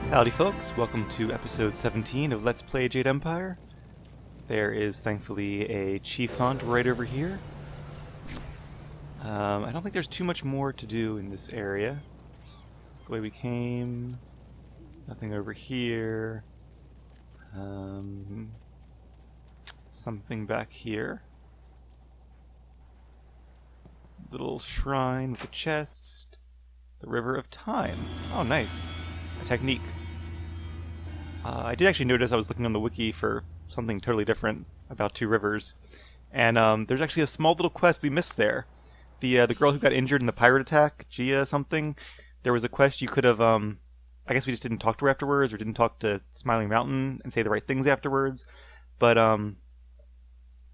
Howdy folks, welcome to episode 17 of Let's Play Jade Empire. There is thankfully a chief hunt right over here. I don't think there's too much more to do in this area. That's the way we came. Nothing over here. Something back here. Little shrine with a chest. The River of Time. Oh, nice. A technique. I did actually notice I was looking on the wiki for something totally different about two rivers, and there's actually a small little quest we missed there. The girl who got injured in the pirate attack, Gia something. There was a quest you could have. I guess we just didn't talk to her afterwards, or didn't talk to Smiling Mountain and say the right things afterwards. But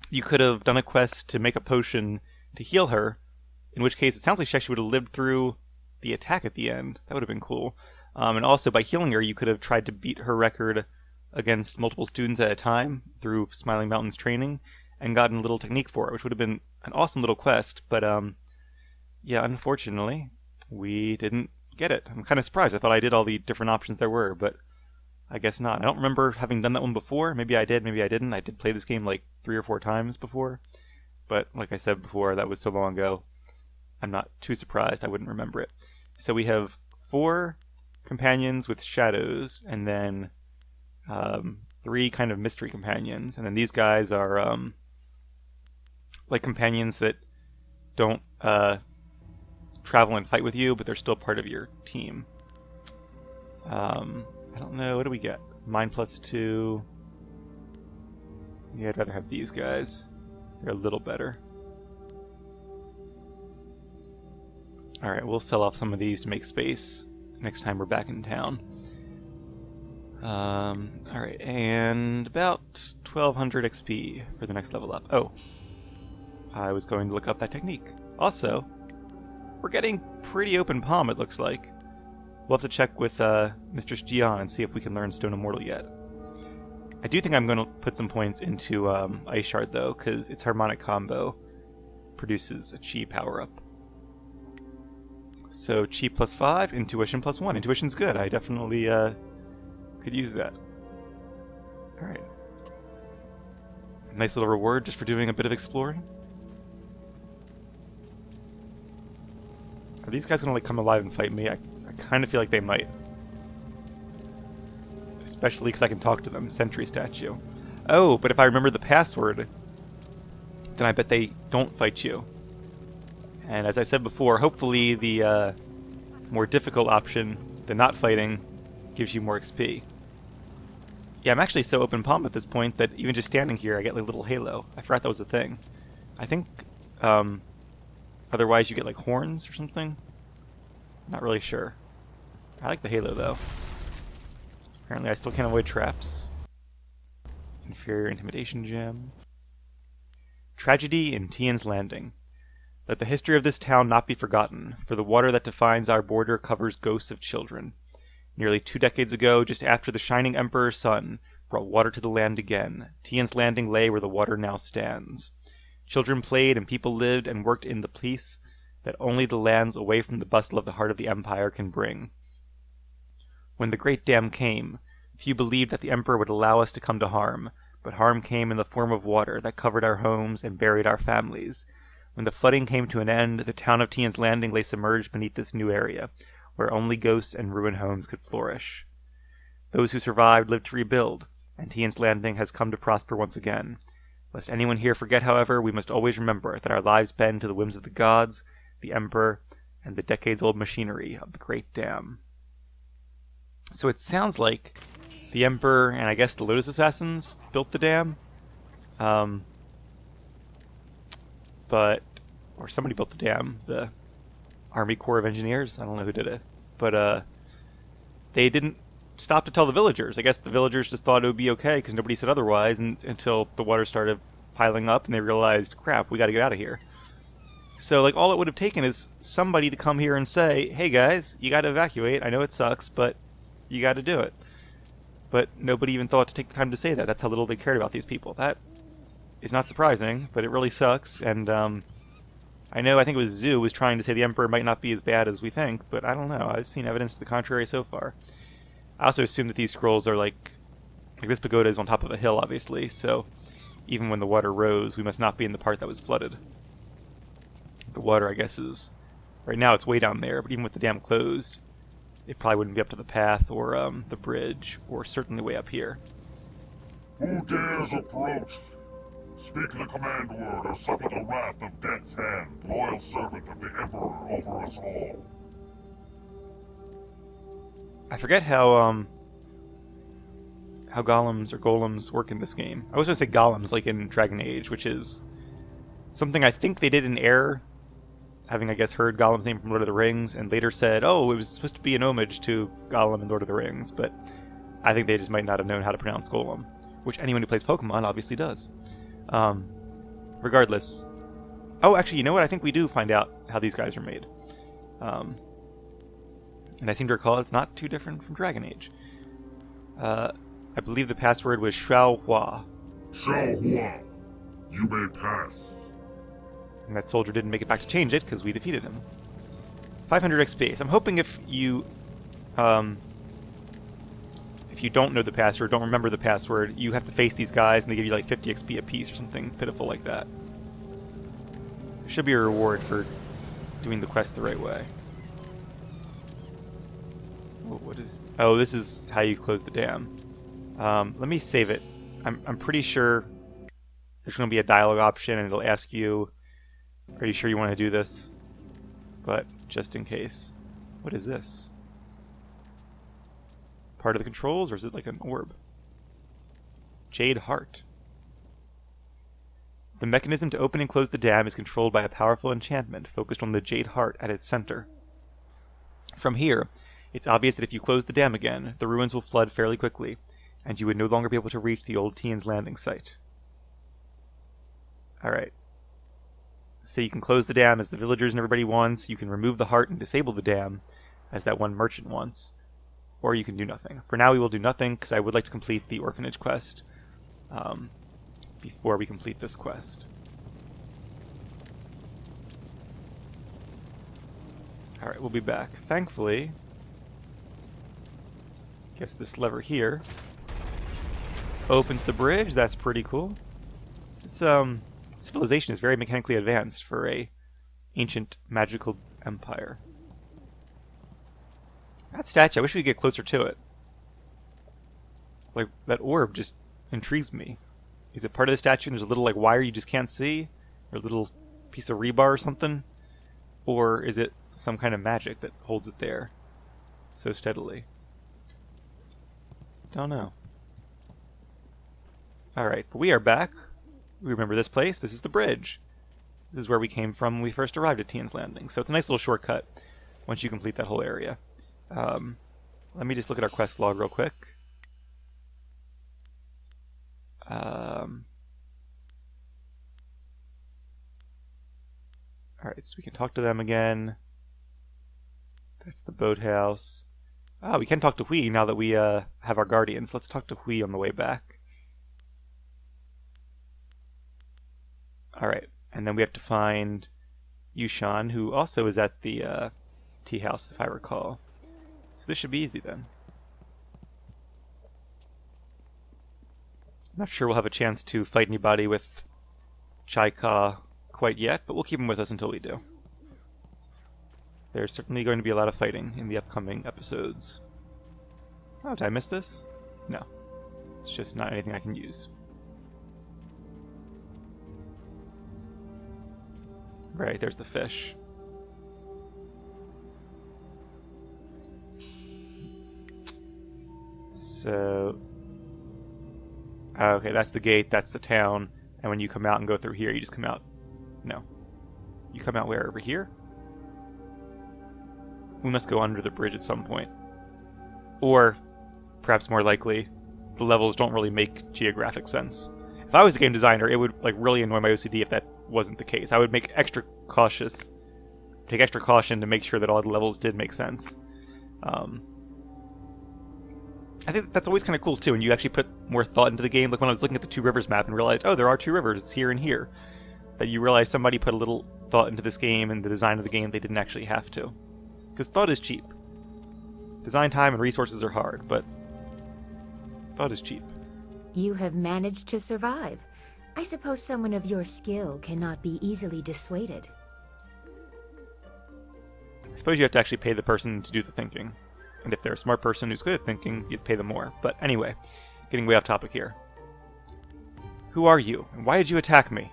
you could have done a quest to make a potion to heal her. In which case, it sounds like she actually would have lived through the attack at the end. That would have been cool. And also, by healing her, you could have tried to beat her record against multiple students at a time through Smiling Mountain's training, and gotten a little technique for it, which would have been an awesome little quest. But yeah, unfortunately, we didn't get it. I'm kind of surprised. I thought I did all the different options there were, but I guess not. I don't remember having done that one before. Maybe I did, maybe I didn't. I did play this game like 3 or 4 times before, but like I said before, that was so long ago, I'm not too surprised I wouldn't remember it. So we have 4 companions with shadows, and then 3 kind of mystery companions, and then these guys are like companions that don't travel and fight with you, but they're still part of your team. I don't know, what do we get? Mine +2. Yeah, I'd rather have these guys. They're a little better. Alright, we'll sell off some of these to make space next time we're back in town. Alright, and about 1200 XP for the next level up. Oh, I was going to look up that technique. Also, we're getting pretty open palm, it looks like. We'll have to check with Mistress Gian and see if we can learn Stone Immortal yet. I do think I'm going to put some points into Ice Shard, though, because its harmonic combo produces a chi power-up. So chi +5, intuition +1. Intuition's good. I definitely could use that. Alright. Nice little reward just for doing a bit of exploring. Are these guys gonna like come alive and fight me? I kind of feel like they might. Especially because I can talk to them. Sentry statue. Oh, but if I remember the password, then I bet they don't fight you. And as I said before, hopefully the more difficult option, the not fighting, gives you more XP. Yeah, I'm actually so open palm at this point that even just standing here I get like a little halo. I forgot that was a thing. I think otherwise you get like horns or something. Not really sure. I like the halo though. Apparently I still can't avoid traps. Inferior intimidation gem. Tragedy in Tian's Landing. Let the history of this town not be forgotten, for the water that defines our border covers ghosts of children. Nearly 2 decades ago, just after the shining Emperor's son brought water to the land again, Tian's Landing lay where the water now stands. Children played and people lived and worked in the peace that only the lands away from the bustle of the heart of the Empire can bring. When the Great Dam came, few believed that the Emperor would allow us to come to harm, but harm came in the form of water that covered our homes and buried our families. When the flooding came to an end, the town of Tian's Landing lay submerged beneath this new area, where only ghosts and ruined homes could flourish. Those who survived lived to rebuild, and Tian's Landing has come to prosper once again. Lest anyone here forget, however, we must always remember that our lives bend to the whims of the gods, the Emperor, and the decades-old machinery of the Great Dam. So it sounds like the Emperor and I guess the Lotus Assassins built the dam. Or somebody built the dam, the Army Corps of Engineers, I don't know who did it, but they didn't stop to tell the villagers. I guess the villagers just thought it would be okay because nobody said otherwise until the water started piling up and they realized, crap, we got to get out of here. So like all it would have taken is somebody to come here and say, hey guys, you got to evacuate. I know it sucks, but you got to do it. But nobody even thought to take the time to say that. That's how little they cared about these people. That is not surprising, but it really sucks. And I think it was Zoo was trying to say the Emperor might not be as bad as we think, but I don't know. I've seen evidence to the contrary so far. I also assume that these scrolls are like this pagoda is on top of a hill, obviously, so even when the water rose, we must not be in the part that was flooded. The water, I guess, is... Right now it's way down there, but even with the dam closed, it probably wouldn't be up to the path or the bridge, or certainly way up here. Who dares approach? Speak the command word or suffer the wrath of Death's Hand, loyal servant of the Emperor over us all. I forget how golems or golems work in this game. I was going to say golems like in Dragon Age, which is something I think they did in error, having, I guess, heard Gollum's name from Lord of the Rings, and later said, oh, it was supposed to be an homage to Gollum in Lord of the Rings, but I think they just might not have known how to pronounce Golem, which anyone who plays Pokemon obviously does. Regardless. Oh, actually, you know what? I think we do find out how these guys are made. And I seem to recall it's not too different from Dragon Age. I believe the password was Shaohua. Shaohua, you may pass. And that soldier didn't make it back to change it because we defeated him. 500 XP. So I'm hoping if you don't know the password, don't remember the password, you have to face these guys and they give you like 50 XP apiece or something pitiful like that. There should be a reward for doing the quest the right way. What is... Oh, this is how you close the dam. Let me save it. I'm pretty sure there's going to be a dialogue option and it'll ask you, are you sure you want to do this? But just in case. What is this? Part of the controls, or is it like an orb? Jade Heart. The mechanism to open and close the dam is controlled by a powerful enchantment focused on the Jade Heart at its center. From here, it's obvious that if you close the dam again, the ruins will flood fairly quickly, and you would no longer be able to reach the old Tian's landing site. Alright. So you can close the dam as the villagers and everybody wants, you can remove the heart and disable the dam, as that one merchant wants, or you can do nothing. For now we will do nothing, because I would like to complete the orphanage quest before we complete this quest. Alright, we'll be back. Thankfully, guess this lever here opens the bridge. That's pretty cool. This civilization is very mechanically advanced for a ancient magical empire. That statue, I wish we could get closer to it. Like, that orb just intrigues me. Is it part of the statue and there's a little like wire you just can't see? Or a little piece of rebar or something? Or is it some kind of magic that holds it there so steadily? Don't know. Alright, but we are back. We remember this place. This is the bridge. This is where we came from when we first arrived at Tian's Landing. So it's a nice little shortcut once you complete that whole area. Let me just look at our quest log real quick. Alright, so we can talk to them again. That's the boathouse. Ah, we can talk to Hui now that we have our guardians. Let's talk to Hui on the way back. Alright, and then we have to find Yushan, who also is at the tea house, if I recall. So this should be easy then. Not sure we'll have a chance to fight anybody with Chaika quite yet, but we'll keep him with us until we do. There's certainly going to be a lot of fighting in the upcoming episodes. Oh, did I miss this? No. It's just not anything I can use. Right, there's the fish. So... okay, that's the gate, that's the town, and when you come out and go through here, you just come out... No. You come out where? Over here? We must go under the bridge at some point. Or, perhaps more likely, the levels don't really make geographic sense. If I was a game designer, it would like really annoy my OCD if that wasn't the case. I would make take extra caution to make sure that all the levels did make sense. I think that's always kind of cool too, when you actually put more thought into the game. Like when I was looking at the Two Rivers map and realized, oh, there are two rivers, it's here and here. That you realize somebody put a little thought into this game and the design of the game they didn't actually have to. Because thought is cheap. Design time and resources are hard, but thought is cheap. You have managed to survive. I suppose someone of your skill cannot be easily dissuaded. I suppose you have to actually pay the person to do the thinking. And if they're a smart person who's good at thinking, you'd pay them more. But anyway, getting way off topic here. Who are you, and why did you attack me?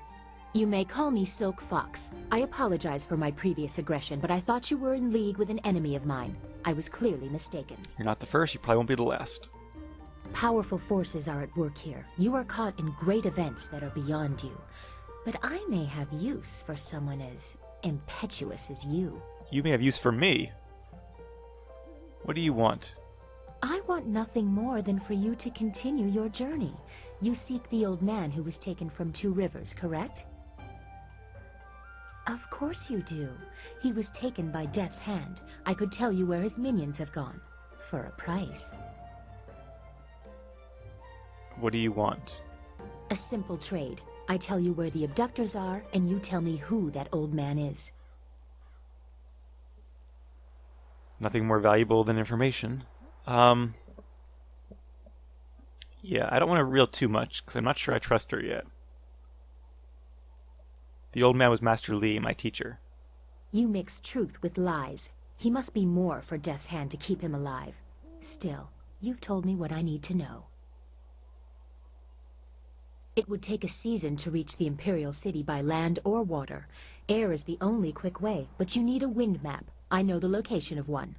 You may call me Silk Fox. I apologize for my previous aggression, but I thought you were in league with an enemy of mine. I was clearly mistaken. You're not the first, you probably won't be the last. Powerful forces are at work here. You are caught in great events that are beyond you. But I may have use for someone as impetuous as you. You may have use for me. What do you want? I want nothing more than for you to continue your journey. You seek the old man who was taken from Two Rivers, correct? Of course you do. He was taken by Death's Hand. I could tell you where his minions have gone. For a price. What do you want? A simple trade. I tell you where the abductors are, and you tell me who that old man is. Nothing more valuable than information. Yeah, I don't want to reveal too much, because I'm not sure I trust her yet. The old man was Master Lee, my teacher. You mix truth with lies. He must be more for Death's Hand to keep him alive. Still, you've told me what I need to know. It would take a season to reach the Imperial City by land or water. Air is the only quick way, but you need a wind map. I know the location of one.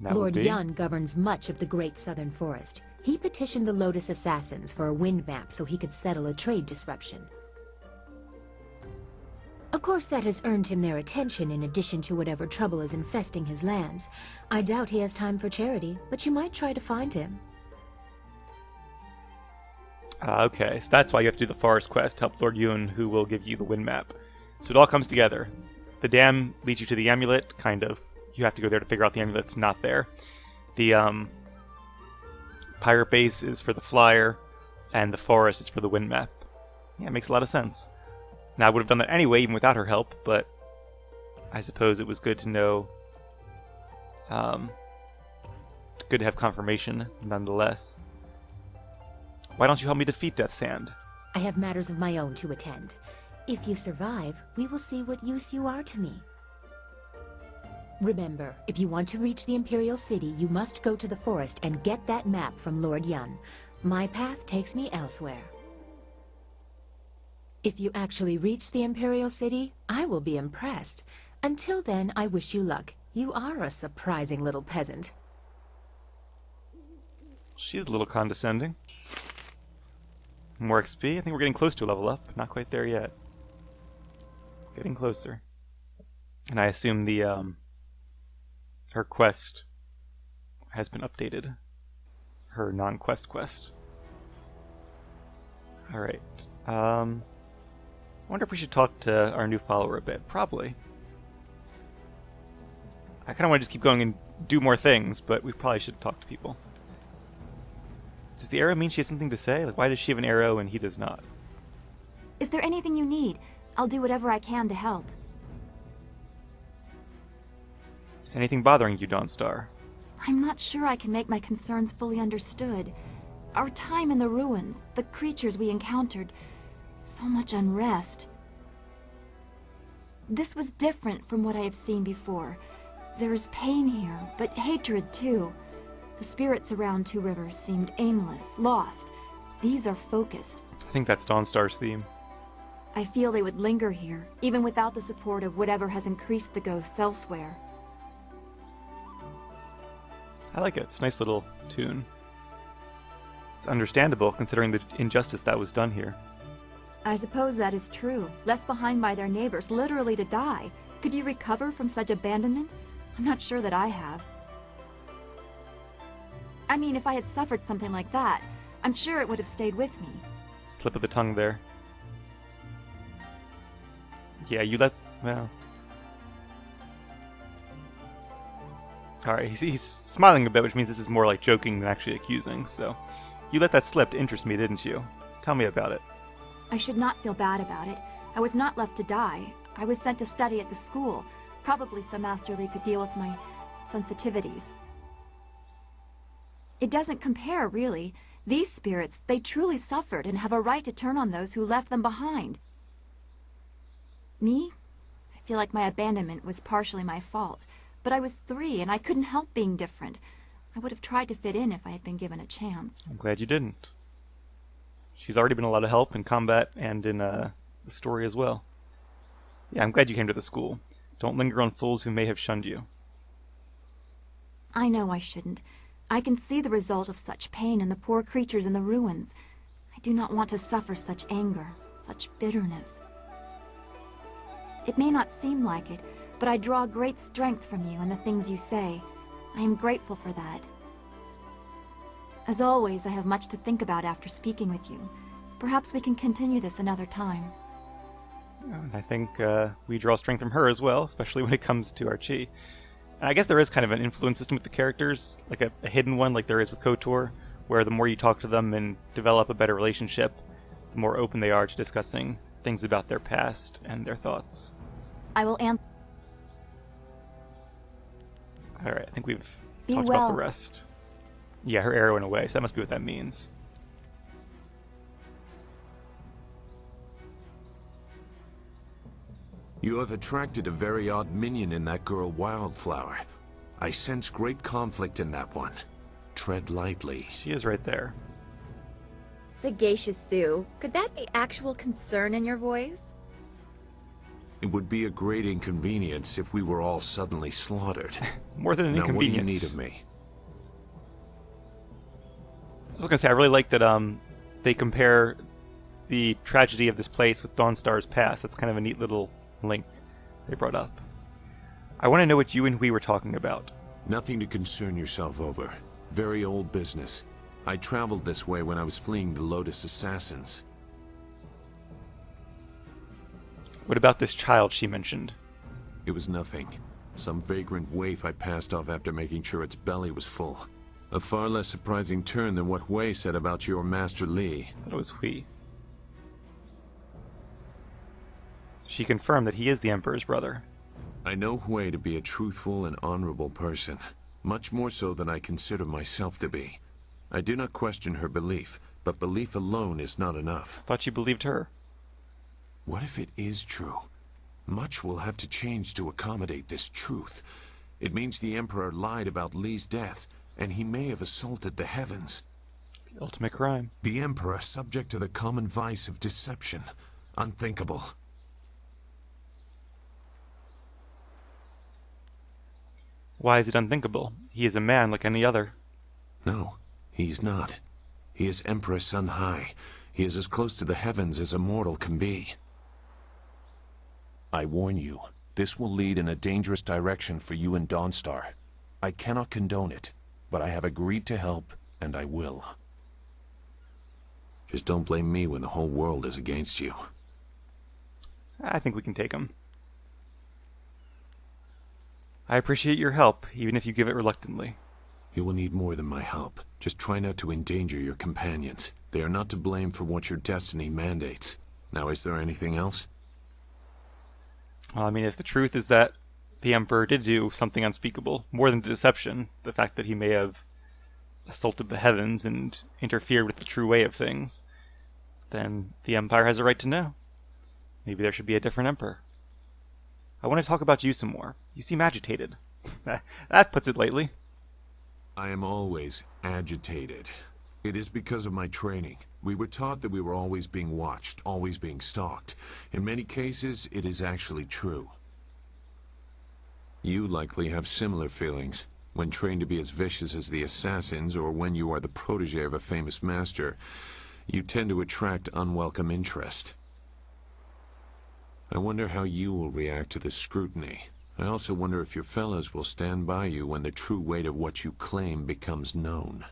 Lord Yun governs much of the Great Southern Forest. He petitioned the Lotus Assassins for a wind map so he could settle a trade disruption. Of course, that has earned him their attention in addition to whatever trouble is infesting his lands. I doubt he has time for charity, but you might try to find him. Okay, so that's why you have to do the forest quest, help Lord Yun, who will give you the wind map. So it all comes together. The dam leads you to the amulet, kind of. You have to go there to figure out the amulet's not there. The pirate base is for the flyer, and the forest is for the wind map. Yeah, it makes a lot of sense. Now, I would have done that anyway, even without her help, but I suppose it was good to know. Good to have confirmation, nonetheless. Why don't you help me defeat Death's Hand? I have matters of my own to attend. If you survive, we will see what use you are to me. Remember, if you want to reach the Imperial City, you must go to the forest and get that map from Lord Yun. My path takes me elsewhere. If you actually reach the Imperial City, I will be impressed. Until then, I wish you luck. You are a surprising little peasant. She's a little condescending. More XP? I think we're getting close to a level up. Not quite there yet. Getting closer. And I assume the, her quest has been updated. Her non-quest quest. Alright. I wonder if we should talk to our new follower a bit. Probably. I kind of want to just keep going and do more things, but we probably should talk to people. Does the arrow mean she has something to say? Like, why does she have an arrow and he does not? Is there anything you need? I'll do whatever I can to help. Is anything bothering you, Dawnstar? I'm not sure I can make my concerns fully understood. Our time in the ruins, the creatures we encountered, so much unrest. This was different from what I have seen before. There is pain here, but hatred too. The spirits around Two Rivers seemed aimless, lost. These are focused. I think that's Dawnstar's theme. I feel they would linger here, even without the support of whatever has increased the ghosts elsewhere. I like it. It's a nice little tune. It's understandable, considering the injustice that was done here. I suppose that is true. Left behind by their neighbors, literally to die. Could you recover from such abandonment? I'm not sure that I have. I mean, if I had suffered something like that, I'm sure it would have stayed with me. Slip of the tongue there. Yeah, you let... well... Alright, he's smiling a bit, which means this is more like joking than actually accusing, so... You let that slip to interest me, didn't you? Tell me about it. I should not feel bad about it. I was not left to die. I was sent to study at the school. Probably so Master Lee could deal with my sensitivities. It doesn't compare, really. These spirits, they truly suffered and have a right to turn on those who left them behind. Me? I feel like my abandonment was partially my fault, but I was 3 and I couldn't help being different. I would have tried to fit in if I had been given a chance. I'm glad you didn't. She's already been a lot of help in combat and in the story as well. Yeah, I'm glad you came to the school. Don't linger on fools who may have shunned you. I know I shouldn't. I can see the result of such pain in the poor creatures in the ruins. I do not want to suffer such anger, such bitterness. It may not seem like it, but I draw great strength from you and the things you say. I am grateful for that. As always, I have much to think about after speaking with you. Perhaps we can continue this another time. And I think we draw strength from her as well, especially when it comes to our chi. And I guess there is kind of an influence system with the characters, like a hidden one like there is with KOTOR, where the more you talk to them and develop a better relationship, the more open they are to discussing things about their past and their thoughts. I will answer. Alright, I think we've Be talked about well. the rest. Yeah, her arrow went away, so that must be what that means. You have attracted a very odd minion in that girl Wildflower. I sense great conflict in that one. Tread lightly. She is right there. Sagacious Sue, could that be actual concern in your voice? It would be a great inconvenience if we were all suddenly slaughtered. More than an Now, what do you inconvenience. need of me? I was gonna say, I really like that they compare the tragedy of this place with Dawnstar's past. That's kind of a neat little link they brought up. I want to know what you and we were talking about. Nothing to concern yourself over. Very old business. I traveled this way when I was fleeing the Lotus Assassins. What about this child she mentioned? It was nothing. Some vagrant waif I passed off after making sure its belly was full. A far less surprising turn than what Hui said about your Master Li. I thought it was Hui. She confirmed that he is the Emperor's brother. I know Hui to be a truthful and honorable person, much more so than I consider myself to be. I do not question her belief, but belief alone is not enough. Thought you believed her. What if it is true? Much will have to change to accommodate this truth. It means the Emperor lied about Li's death, and he may have assaulted the heavens. The ultimate crime. The Emperor subject to the common vice of deception. Unthinkable. Why is it unthinkable? He is a man like any other. No, he is not. He is Emperor Sun High. He is as close to the heavens as a mortal can be. I warn you, this will lead in a dangerous direction for you and Dawnstar. I cannot condone it, but I have agreed to help, and I will. Just don't blame me when the whole world is against you. I think we can take him. I appreciate your help, even if you give it reluctantly. You will need more than my help. Just try not to endanger your companions. They are not to blame for what your destiny mandates. Now, is there anything else? Well, I mean, if the truth is that the Emperor did do something unspeakable, more than deception, the fact that he may have assaulted the heavens and interfered with the true way of things, then the Empire has a right to know. Maybe there should be a different Emperor. I want to talk about you some more. You seem agitated. That puts it lightly. I am always agitated. It is because of my training. We were taught that we were always being watched, always being stalked. In many cases, it is actually true. You likely have similar feelings. When trained to be as vicious as the assassins, or when you are the protege of a famous master, you tend to attract unwelcome interest. I wonder how you will react to this scrutiny. I also wonder if your fellows will stand by you when the true weight of what you claim becomes known.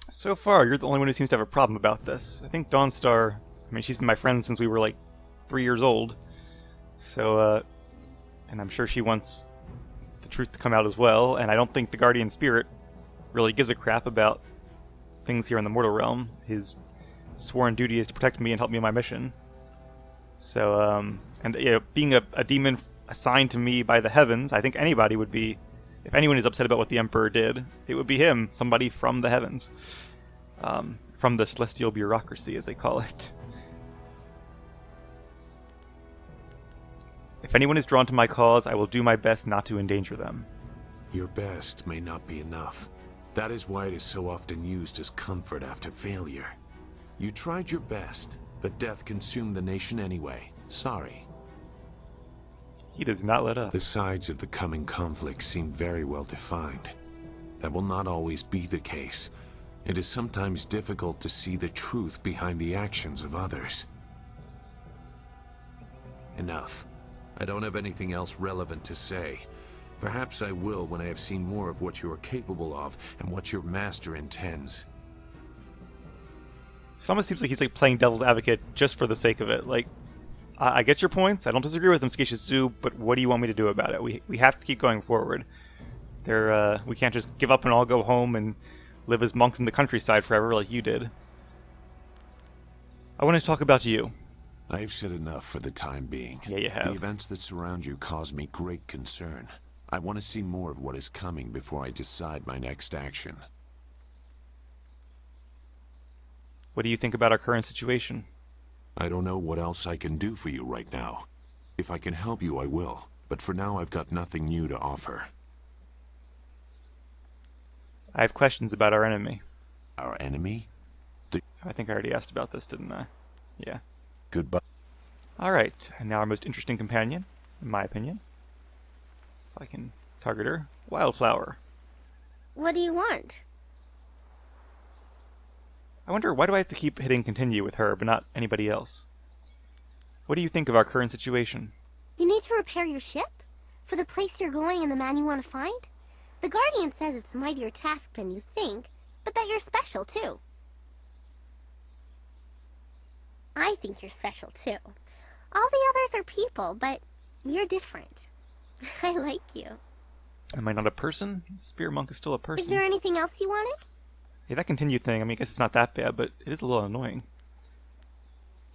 So far, you're the only one who seems to have a problem about this. I think Dawnstar, I mean, she's been my friend since we were like 3 years old. So, and I'm sure she wants the truth to come out as well, and I don't think the Guardian Spirit really gives a crap about things here in the mortal realm. His sworn duty is to protect me and help me in my mission. So, and you know, being a demon assigned to me by the heavens. I think anybody would be, if anyone is upset about what the Emperor did, it would be him, somebody from the heavens. From the celestial bureaucracy, as they call it. If anyone is drawn to my cause, I will do my best not to endanger them. Your best may not be enough. That is why it is so often used as comfort after failure. You tried your best, but death consumed the nation anyway. Sorry. He does not let up. The sides of the coming conflict seem very well defined. That will not always be the case. It is sometimes difficult to see the truth behind the actions of others. Enough. I don't have anything else relevant to say. Perhaps I will when I have seen more of what you are capable of and what your master intends. It almost seems like he's like playing devil's advocate just for the sake of it. Like, I get your points. I don't disagree with them, Skishizu, but what do you want me to do about it? We have to keep going forward. We can't just give up and all go home and live as monks in the countryside forever like you did. I want to talk about you. I've said enough for the time being. Yeah, you have. The events that surround you cause me great concern. I want to see more of what is coming before I decide my next action. What do you think about our current situation? I don't know what else I can do for you right now. If I can help you, I will. But for now, I've got nothing new to offer. I have questions about our enemy. Our enemy? I think I already asked about this, didn't I? Yeah. Goodbye. Alright, and now our most interesting companion, in my opinion. If I can target her. Wildflower. What do you want? I wonder, why do I have to keep hitting continue with her, but not anybody else? What do you think of our current situation? You need to repair your ship? For the place you're going and the man you want to find? The Guardian says it's a mightier task than you think, but that you're special too. I think you're special too. All the others are people, but you're different. I like you. Am I not a person? Spear Monk is still a person. Is there anything else you wanted? Hey, that continue thing, I mean, I guess it's not that bad, but it is a little annoying.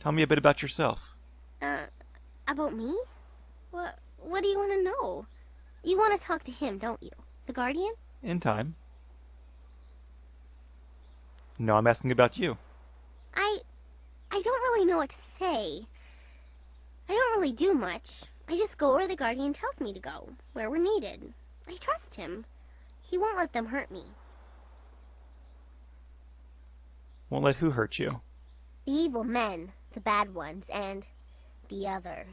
Tell me a bit about yourself. About me? What do you want to know? You want to talk to him, don't you? The Guardian? In time. No, I'm asking about you. I don't really know what to say. I don't really do much. I just go where the Guardian tells me to go, where we're needed. I trust him. He won't let them hurt me. Won't let who hurt you? The evil men, the bad ones, and the other.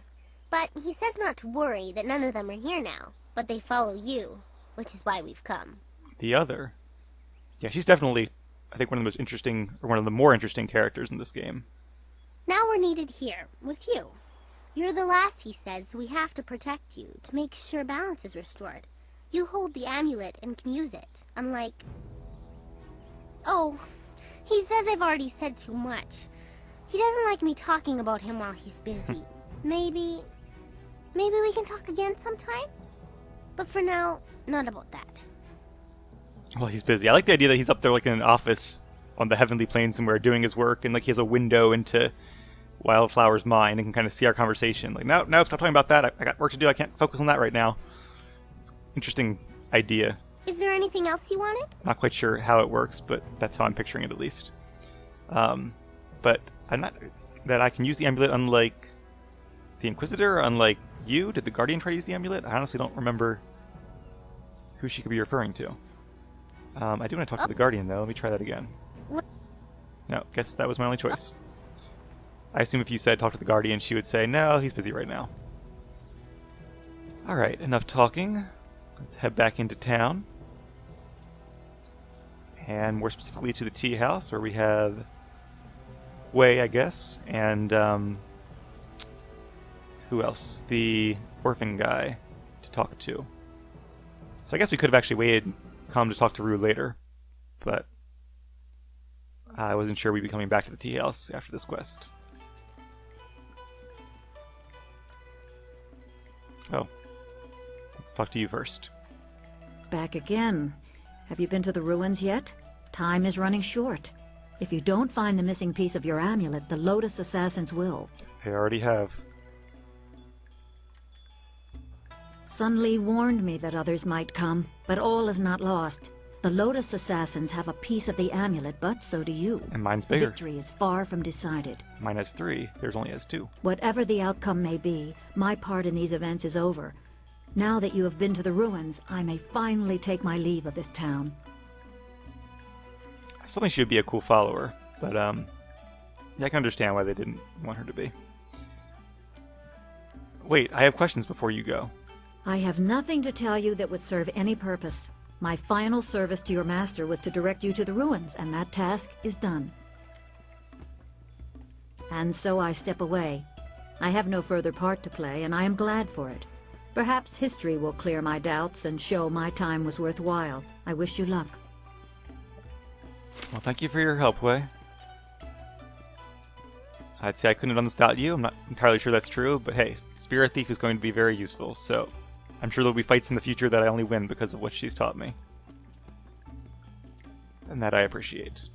But he says not to worry, that none of them are here now, but they follow you, which is why we've come. The other? Yeah, she's definitely, I think, one of the most interesting, or one of the more interesting characters in this game. Now we're needed here, with you. You're the last, he says, so we have to protect you, to make sure balance is restored. You hold the amulet and can use it, unlike... Oh, he says I've already said too much. He doesn't like me talking about him while he's busy. Maybe we can talk again sometime? But for now, not about that. Well, he's busy. I like the idea that he's up there like in an office on the heavenly plane somewhere doing his work, and like he has a window into Wildflower's mind and can kind of see our conversation. Like, no, stop talking about that. I got work to do. I can't focus on that right now. It's an interesting idea. Is there anything else you wanted? Not quite sure how it works, but that's how I'm picturing it at least. But I'm not... That I can use the amulet unlike the Inquisitor, unlike you? Did the Guardian try to use the amulet? I honestly don't remember who she could be referring to. I do want to talk to the Guardian, though. Let me try that again. What? No, guess that was my only choice. I assume if you said talk to the Guardian, she would say, no, he's busy right now. Alright, enough talking. Let's head back into town. And more specifically to the tea house, where we have Wei, I guess, and who else? The orphan guy to talk to. So I guess we could have actually waited, come to talk to Rue later, but I wasn't sure we'd be coming back to the tea house after this quest. Oh, let's talk to you first. Back again. Have you been to the ruins yet? Time is running short. If you don't find the missing piece of your amulet, the Lotus Assassins will. They already have. Sun Li warned me that others might come, but all is not lost. The Lotus Assassins have a piece of the amulet, but so do you. And mine's bigger. Victory is far from decided. Mine has 3. Theirs only has 2. Whatever the outcome may be, my part in these events is over. Now that you have been to the ruins, I may finally take my leave of this town. I still think she would be a cool follower, but yeah, I can understand why they didn't want her to be. Wait, I have questions before you go. I have nothing to tell you that would serve any purpose. My final service to your master was to direct you to the ruins, and that task is done. And so I step away. I have no further part to play, and I am glad for it. Perhaps history will clear my doubts and show my time was worthwhile. I wish you luck. Well, thank you for your help, Wei. I'd say I couldn't have done this without you. I'm not entirely sure that's true, but hey, Spirit Thief is going to be very useful, so I'm sure there'll be fights in the future that I only win because of what she's taught me. And that I appreciate.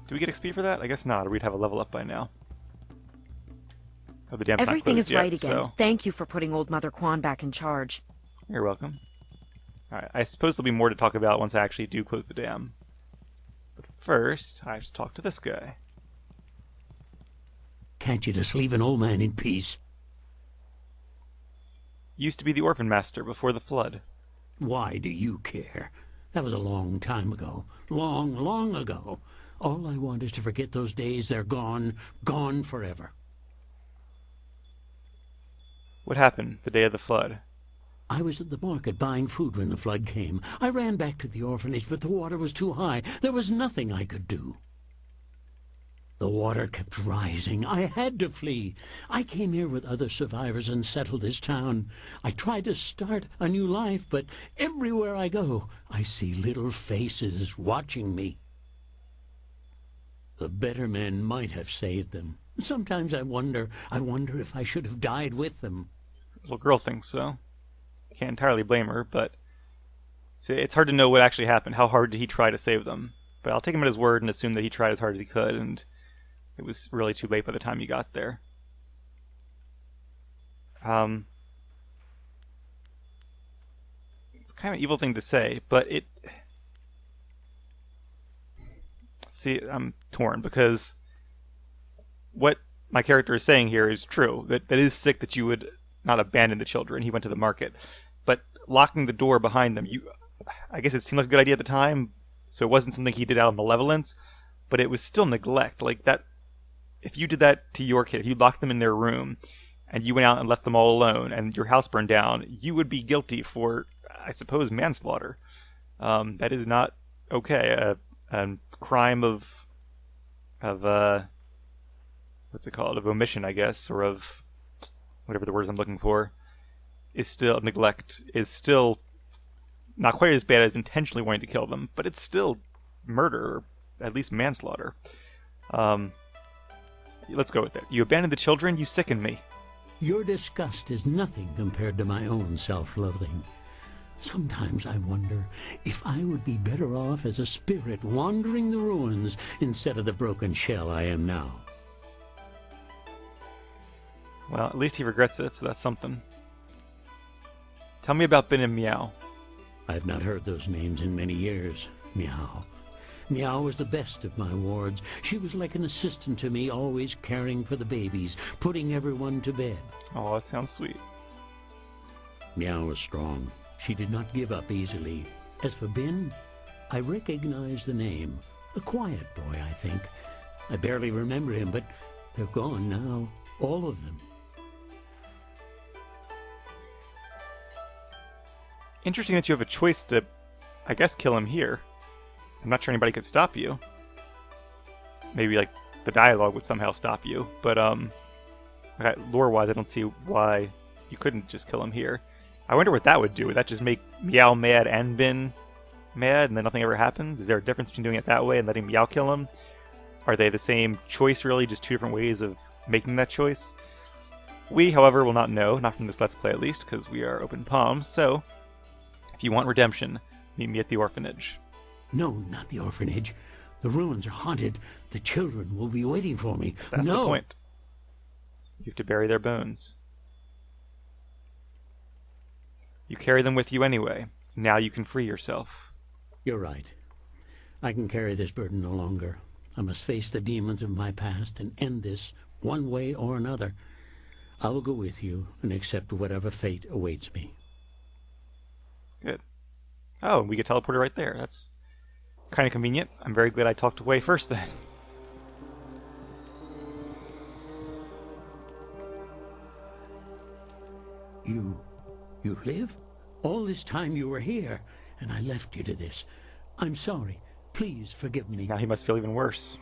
Do we get XP for that? I guess not, or we'd have a level up by now. Oh, the dam's not Everything closed is right yet, again. so Thank you for putting old Mother Quan back in charge. you're welcome. Alright, I suppose there'll be more to talk about once I actually do close the dam. But first, I have to talk to this guy. Can't you just leave an old man in peace? Used to be the Orphan Master before the flood. Why do you care? That was a long time ago. Long, long ago. All I want is to forget those days. They're gone. Gone forever. What happened the day of the flood? I was at the market buying food when the flood came. I ran back to the orphanage, but the water was too high. There was nothing I could do. The water kept rising. I had to flee. I came here with other survivors and settled this town. I tried to start a new life, but everywhere I go, I see little faces watching me. The better men might have saved them. Sometimes I wonder if I should have died with them. Little girl thinks so. Can't entirely blame her, but see, it's hard to know what actually happened. How hard did he try to save them? But I'll take him at his word and assume that he tried as hard as he could, and it was really too late by the time he got there. It's kind of an evil thing to say, but it... See, I'm torn, because what my character is saying here is true. That is sick that you would not abandon the children. He went to the market. But locking the door behind them, I guess it seemed like a good idea at the time, so it wasn't something he did out of malevolence, but it was still neglect. Like that, if you did that to your kid, if you locked them in their room, and you went out and left them all alone, and your house burned down, you would be guilty for, I suppose, manslaughter. That is not okay. A crime of what's it called? Of omission, I guess, or of whatever the words I'm looking for, is still neglect, is still not quite as bad as intentionally wanting to kill them, but it's still murder, or at least manslaughter. Let's go with it. You abandoned the children, you sicken me. Your disgust is nothing compared to my own self-loathing. Sometimes I wonder if I would be better off as a spirit wandering the ruins instead of the broken shell I am now. Well, at least he regrets it, so that's something. Tell me about Bin and Meow. I've not heard those names in many years. Meow. Meow was the best of my wards. She was like an assistant to me, always caring for the babies, putting everyone to bed. Oh, that sounds sweet. Meow was strong. She did not give up easily. As for Bin, I recognize the name. A quiet boy, I think. I barely remember him, but they're gone now. All of them. Interesting that you have a choice to, I guess, kill him here. I'm not sure anybody could stop you. Maybe, like, the dialogue would somehow stop you, but, okay, lore-wise, I don't see why you couldn't just kill him here. I wonder what that would do. Would that just make Meow mad and Bin mad, and then nothing ever happens? Is there a difference between doing it that way and letting Meow kill him? Are they the same choice, really, just two different ways of making that choice? We, however, will not know, not from this Let's Play at least, because we are open palms, so if you want redemption, meet me at the orphanage. No, not the orphanage. The ruins are haunted. The children will be waiting for me. That's no. the point. You have to bury their bones. You carry them with you anyway. Now you can free yourself. You're right. I can carry this burden no longer. I must face the demons of my past and end this one way or another. I will go with you and accept whatever fate awaits me. Good. Oh, we get teleported right there. That's kind of convenient. I'm very glad I talked away first then. You live? All this time you were here, and I left you to this. I'm sorry. Please forgive me. Now he must feel even worse.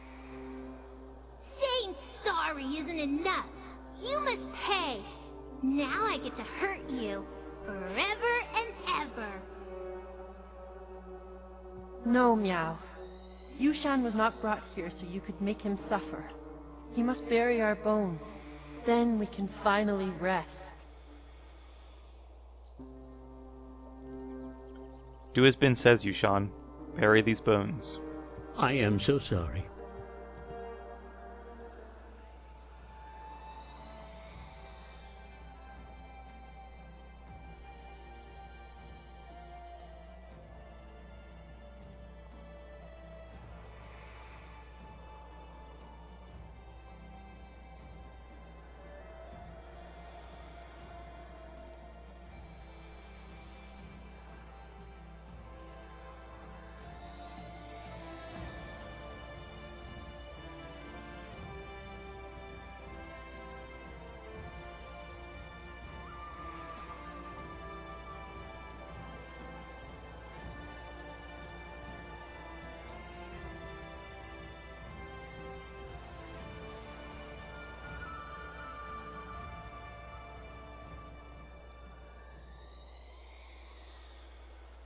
Saying sorry isn't enough. You must pay. Now I get to hurt you. Forever and ever. No, Meow. Yushan was not brought here so you could make him suffer. He must bury our bones. Then we can finally rest. Do as Bin says, Yushan. Bury these bones. I am so sorry.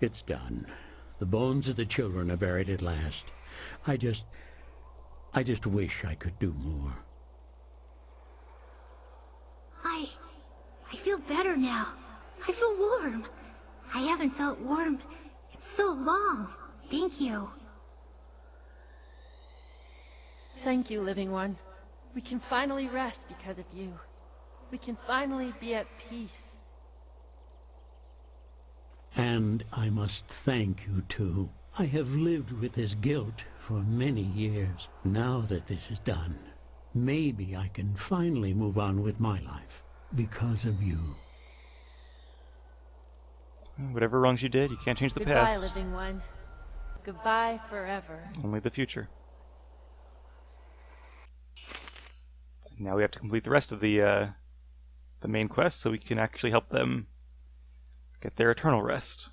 It's done. The bones of the children are buried at last. I just wish I could do more. I feel better now. I feel warm. I haven't felt warm in so long. Thank you. Thank you, Living One. We can finally rest because of you. We can finally be at peace. And I must thank you, too. I have lived with this guilt for many years. Now that this is done, maybe I can finally move on with my life. Because of you. Whatever wrongs you did, you can't change the Goodbye, past. Living One. Goodbye forever. Only the future. Now we have to complete the rest of the main quest so we can actually help them get their eternal rest.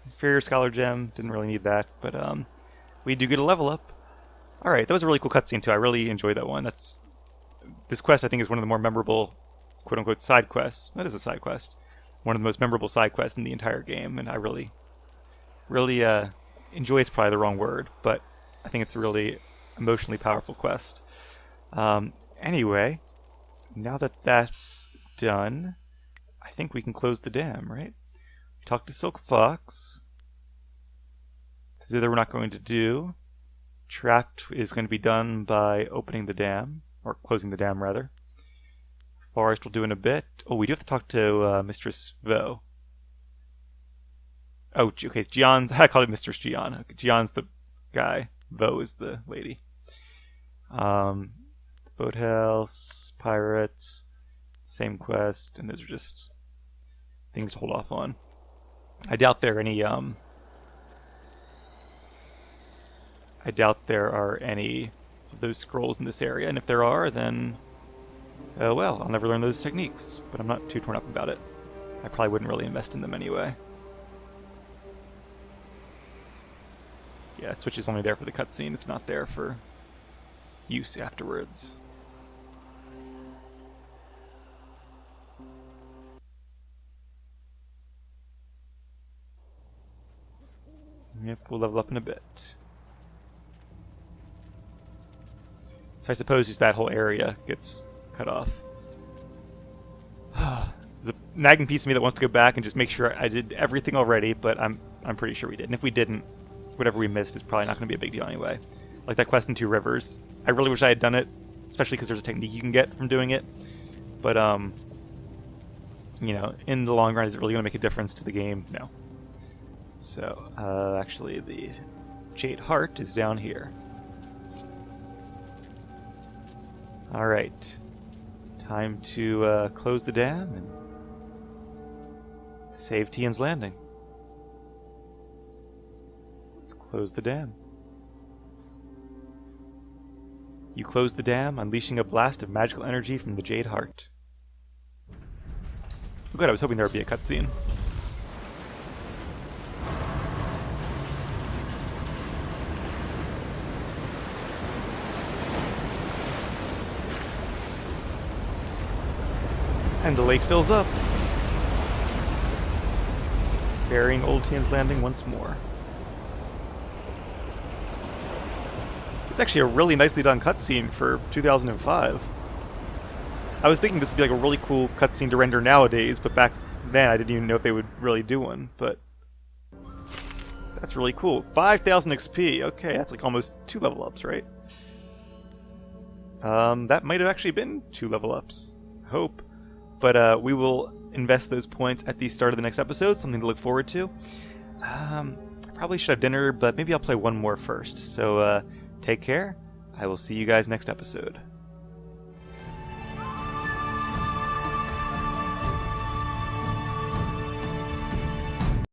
Inferior Scholar Gem, didn't really need that, but we do get a level up. Alright, that was a really cool cutscene too. I really enjoyed that one. This quest I think is one of the more memorable quote-unquote side quests. That is a side quest. One of the most memorable side quests in the entire game, and I really enjoy is probably the wrong word, but I think it's a really emotionally powerful quest. Anyway, now that that's done, I think we can close the dam, right? We talked to Silk Fox. This is the other we're not going to do. Trapped is going to be done by opening the dam, or closing the dam rather. Forest we'll do in a bit. Oh, we do have to talk to Mistress Vo. Oh, okay, it's Gion's. I called it Mistress Gion. Okay, Gion's the guy. Vo is the lady. Boathouse, pirates, same quest, and those are just things to hold off on. I doubt there are any of those scrolls in this area, and if there are, then well, I'll never learn those techniques, but I'm not too torn up about it. I probably wouldn't really invest in them anyway. Yeah, Switch is only there for the cutscene, it's not there for use afterwards. Yep, we'll level up in a bit. So I suppose just that whole area gets cut off. There's a nagging piece of me that wants to go back and just make sure I did everything already, but I'm pretty sure we did. And if we didn't, whatever we missed is probably not going to be a big deal anyway. Like that quest in Two Rivers. I really wish I had done it, especially because there's a technique you can get from doing it. But you know, in the long run, is it really going to make a difference to the game? No. So, actually, the Jade Heart is down here. Alright. Time to close the dam and save Tian's Landing. Let's close the dam. You close the dam, unleashing a blast of magical energy from the Jade Heart. Oh good, I was hoping there would be a cutscene. And the lake fills up, burying Old Tian's Landing once more. It's actually a really nicely done cutscene for 2005. I was thinking this would be like a really cool cutscene to render nowadays, but back then I didn't even know if they would really do one, but that's really cool. 5,000 XP, okay, that's like almost 2 level ups, right? That might have actually been 2 level ups, I hope. But we will invest those points at the start of the next episode, something to look forward to. I probably should have dinner, but maybe I'll play one more first. So take care. I will see you guys next episode.